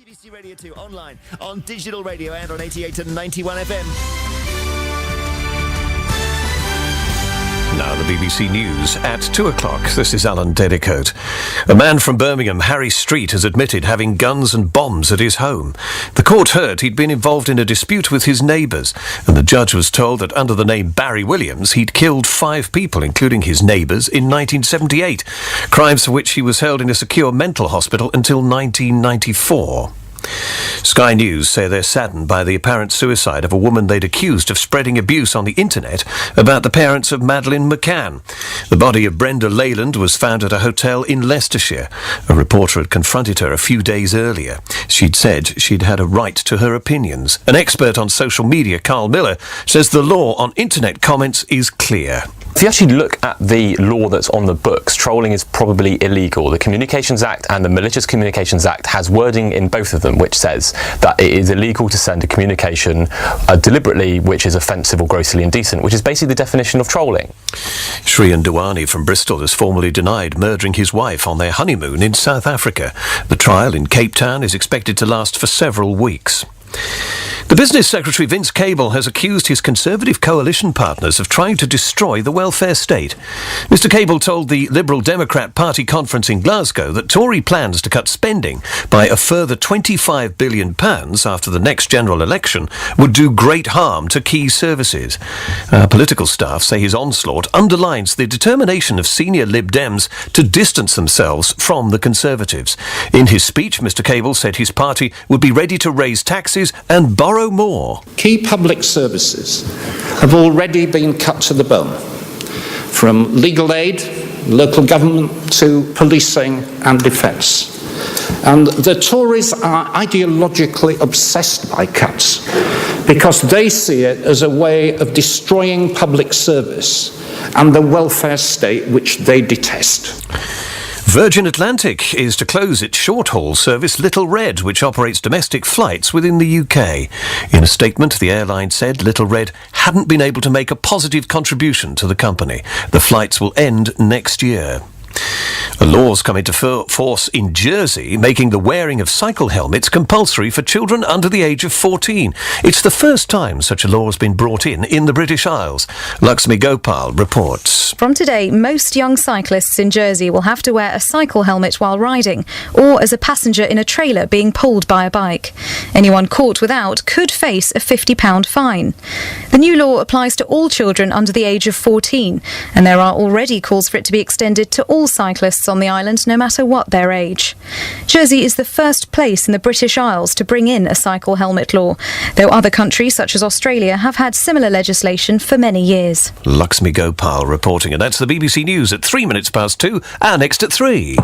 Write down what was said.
BBC Radio 2 online, on digital radio and on 88 and 91 FM. Now the BBC News at 2 o'clock. This is Alan Dedicoat. A man from Birmingham, Harry Street, has admitted having guns and bombs at his home. The court heard he'd been involved in a dispute with his neighbours, and the judge was told that under the name Barry Williams, he'd killed 5 people, including his neighbours, in 1978, crimes for which he was held in a secure mental hospital until 1994. Sky News say they're saddened by the apparent suicide of a woman they'd accused of spreading abuse on the internet about the parents of Madeleine McCann. The body of Brenda Leyland was found at a hotel in Leicestershire. A reporter had confronted her a few days earlier. She'd said she'd had a right to her opinions. An expert on social media, Carl Miller, says the law on internet comments is clear. If you actually look at the law that's on the books, trolling is probably illegal. The Communications Act and the Malicious Communications Act has wording in both of them which says that it is illegal to send a communication deliberately which is offensive or grossly indecent, which is basically the definition of trolling. Shree Ndwani from Bristol has formally denied murdering his wife on their honeymoon in South Africa. The trial in Cape Town is expected to last for several weeks. The Business Secretary Vince Cable has accused his Conservative coalition partners of trying to destroy the welfare state. Mr Cable told the Liberal Democrat Party conference in Glasgow that Tory plans to cut spending by a further £25 billion after the next general election would do great harm to key services. Political staff say his onslaught underlines the determination of senior Lib Dems to distance themselves from the Conservatives. In his speech, Mr Cable said his party would be ready to raise taxes and borrow more. Key public services have already been cut to the bone, from legal aid, local government to policing and defence. And the Tories are ideologically obsessed by cuts because they see it as a way of destroying public service and the welfare state which they detest. Virgin Atlantic is to close its short-haul service Little Red, which operates domestic flights within the UK. In a statement, the airline said Little Red hadn't been able to make a positive contribution to the company. The flights will end next year. A law's come into force in Jersey, making the wearing of cycle helmets compulsory for children under the age of 14. It's the first time such a law has been brought in the British Isles. Lakshmi Gopal reports. From today, most young cyclists in Jersey will have to wear a cycle helmet while riding, or as a passenger in a trailer being pulled by a bike. Anyone caught without could face a £50 fine. The new law applies to all children under the age of 14, and there are already calls for it to be extended to all cyclists on the island, no matter what their age. Jersey is the first place in the British Isles to bring in a cycle helmet law, though other countries such as Australia have had similar legislation for many years. Lakshmi Gopal reporting, and that's the BBC News at 2 minutes past, and next at 3.